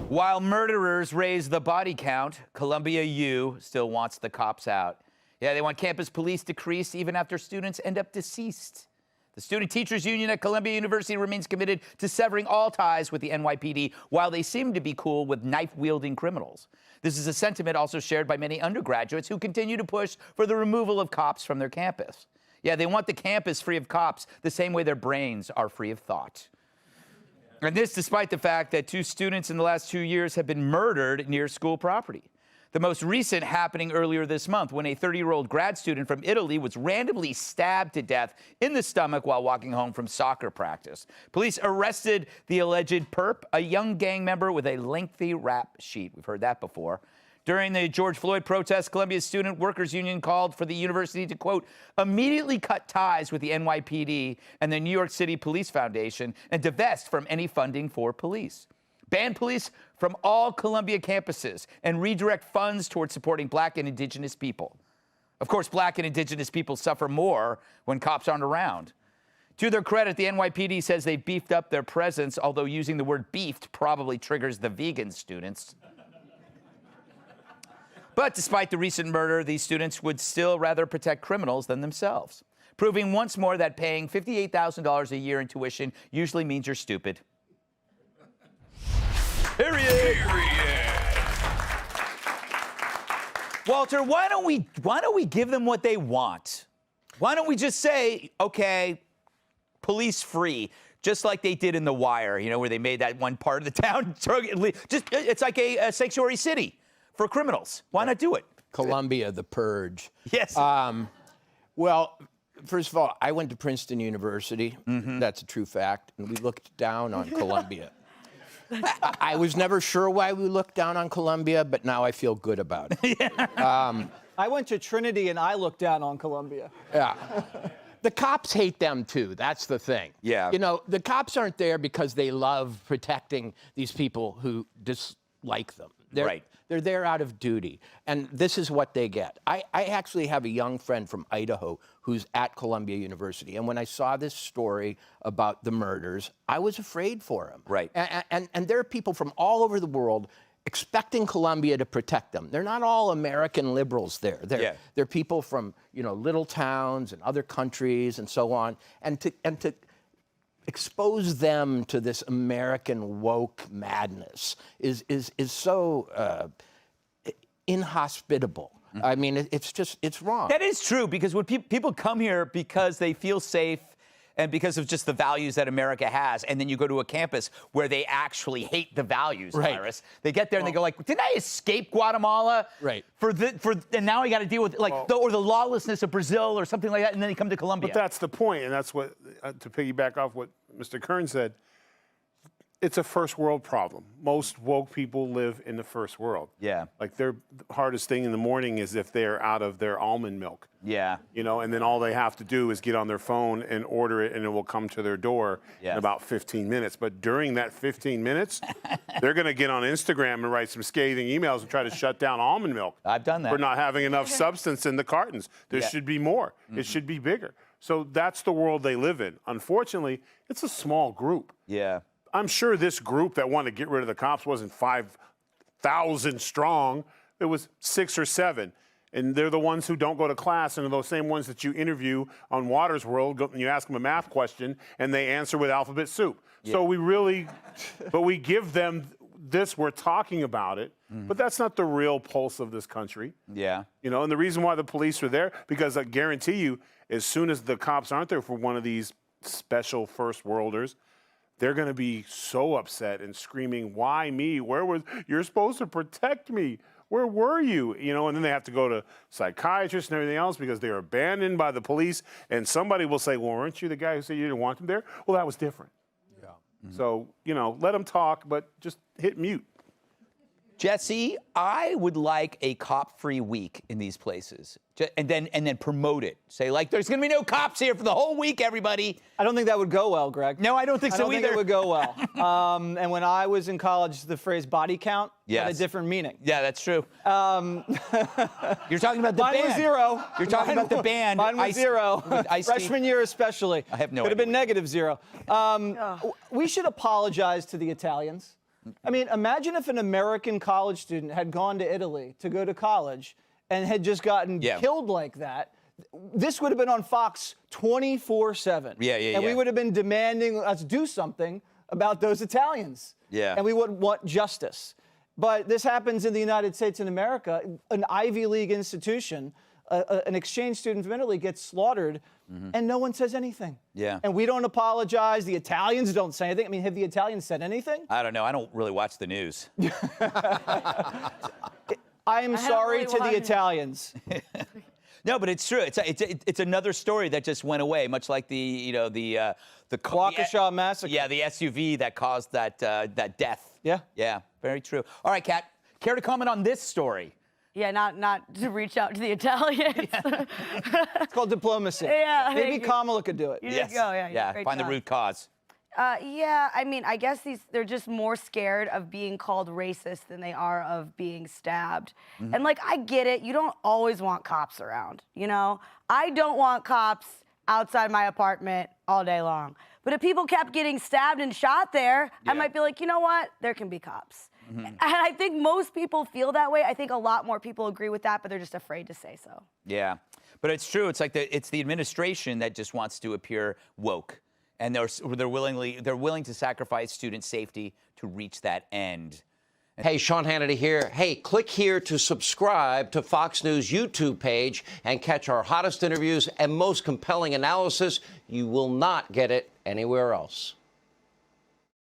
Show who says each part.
Speaker 1: While murderers raise the body count, Columbia U still wants the cops out. Yeah, they want campus police decreased even after students end up deceased. The Student Teachers Union at Columbia University remains committed to severing all ties with the NYPD, while they seem to be cool with knife-wielding criminals. This is a sentiment also shared by many undergraduates who continue to push for the removal of cops from their campus. Yeah, they want the campus free of cops the same way their brains are free of thought. And this despite the fact that 2 students in the last 2 years have been murdered near school property. The most recent happening earlier this month when a 30-year-old grad student from Italy was randomly stabbed to death in the stomach while walking home from soccer practice. Police arrested the alleged perp, a young gang member with a lengthy rap sheet. We've heard that before. During the George Floyd protests, Columbia's Student Workers Union called for the university to, quote, immediately cut ties with the NYPD and the New York City Police Foundation and divest from any funding for police. Ban police from all Columbia campuses and redirect funds towards supporting Black and Indigenous people. Of course, Black and Indigenous people suffer more when cops aren't around. To their credit, the NYPD says they beefed up their presence, although using the word beefed probably triggers the vegan students. But despite the recent murder, these students would still rather protect criminals than themselves, proving once more that paying $58,000 a year in tuition usually means you're stupid. Period. Walter, why don't we give them what they want? Why don't we just say, okay, police free, just like they did in The Wire, you know, where they made that one part of the town, it's like a sanctuary city for criminals. Why not do it?
Speaker 2: Columbia, the purge.
Speaker 1: Yes.
Speaker 2: Well, first of all, I went to Princeton University. That's a true fact. And we looked down on Columbia. I was never sure why we looked down on Columbia, but now I feel good about it.
Speaker 3: I went to Trinity and I looked down on Columbia.
Speaker 2: Yeah. The cops hate them too. That's the thing.
Speaker 1: Yeah.
Speaker 2: You know, the cops aren't there because they love protecting these people who dislike them. They're there out of duty. And this is what they get. I actually have a young friend from Idaho who's at Columbia University. And when I saw this story about the murders, I was afraid for him.
Speaker 1: Right.
Speaker 2: And there are people from all over the world expecting Columbia to protect them. They're not all American liberals there. They're people from, you know, little towns and other countries and so on. And to expose them to this American woke madness is so inhospitable. I mean, it's wrong.
Speaker 1: That is true, because when people come here because they feel safe and because of just the values that America has, and then you go to a campus where they actually hate the values, Cyrus. They get there and they go like, didn't I escape Guatemala?
Speaker 2: Right.
Speaker 1: And now I got to deal with like the lawlessness of Brazil or something like that, and then they come to Columbia.
Speaker 4: But that's the point, and that's what, to piggyback off what Mr. Kern said, it's a first world problem. Most woke people live in the first world.
Speaker 1: Yeah.
Speaker 4: Like their hardest thing in the morning is if they're out of their almond milk.
Speaker 1: Yeah.
Speaker 4: You know, and then all they have to do is get on their phone and order it, and it will come to their door in about 15 minutes. But during that 15 minutes, they're going to get on Instagram and write some scathing emails and try to shut down almond milk.
Speaker 1: I've done that.
Speaker 4: For not having enough substance in the cartons. There should be more. It should be bigger. So that's the world they live in. Unfortunately, it's a small group.
Speaker 1: Yeah.
Speaker 4: I'm sure this group that wanted to get rid of the cops wasn't 5,000 strong. It was 6 or 7. And they're the ones who don't go to class, and are those same ones that you interview on Water's World, and you ask them a math question, and they answer with alphabet soup. Yeah. So we give them this, we're talking about it, but that's not the real pulse of this country.
Speaker 1: Yeah.
Speaker 4: You know, and the reason why the police are there, because I guarantee you, as soon as the cops aren't there for one of these special first worlders, they're going to be so upset and screaming, why me? You're supposed to protect me. Where were you? You know, and then they have to go to psychiatrists and everything else because they're abandoned by the police. And somebody will say, well, weren't you the guy who said you didn't want them there? Well, that was different. Yeah. So, you know, let them talk, but just hit mute.
Speaker 1: Jesse, I would like a cop-free week in these places, and then promote it. Say, like, there's going to be no cops here for the whole week, everybody.
Speaker 3: I don't think that would go well, Greg.
Speaker 1: No, I don't think so either.
Speaker 3: I don't think it would go well. And when I was in college, the phrase body count had a different meaning.
Speaker 1: Yeah, that's true. You're talking about the
Speaker 3: mine
Speaker 1: band.
Speaker 3: Was 0.
Speaker 1: You're talking about the band.
Speaker 3: Mine was 0. Freshman year especially.
Speaker 1: I have no
Speaker 3: Could have
Speaker 1: idea.
Speaker 3: been -0. We should apologize to the Italians. I mean, imagine if an American college student had gone to Italy to go to college and had just gotten killed like that. This would have been on Fox 24/7. And we would have been demanding us do something about those Italians. And we would want justice. But this happens in the United States and America. An Ivy League institution, an exchange student from Italy gets slaughtered, and no one says anything. And we don't apologize. The Italians don't say anything. I mean, have the Italians said anything?
Speaker 1: I don't know. I don't really watch the news.
Speaker 3: I am sorry to the Italians.
Speaker 1: No, but it's true. It's another story that just went away, much like the
Speaker 3: Waukesha massacre.
Speaker 1: Yeah, the SUV that caused that death.
Speaker 3: Yeah,
Speaker 1: very true. All right, Kat, care to comment on this story?
Speaker 5: Yeah, not to reach out to the Italians.
Speaker 3: It's called diplomacy.
Speaker 5: Yeah,
Speaker 3: maybe Kamala could do it.
Speaker 1: Yes.
Speaker 5: Great
Speaker 1: Find
Speaker 5: job.
Speaker 1: the root cause.
Speaker 5: Yeah, I mean, I guess they're just more scared of being called racist than they are of being stabbed. And like, I get it. You don't always want cops around, you know? I don't want cops outside my apartment all day long. But if people kept getting stabbed and shot there, I might be like, you know what? There can be cops. And I think most people feel that way. I think a lot more people agree with that, but they're just afraid to say so.
Speaker 1: Yeah, but it's true. It's like it's the administration that just wants to appear woke. And they're willing to sacrifice student safety to reach that end.
Speaker 6: Hey, Sean Hannity here. Hey, click here to subscribe to Fox News YouTube page and catch our hottest interviews and most compelling analysis. You will not get it anywhere else.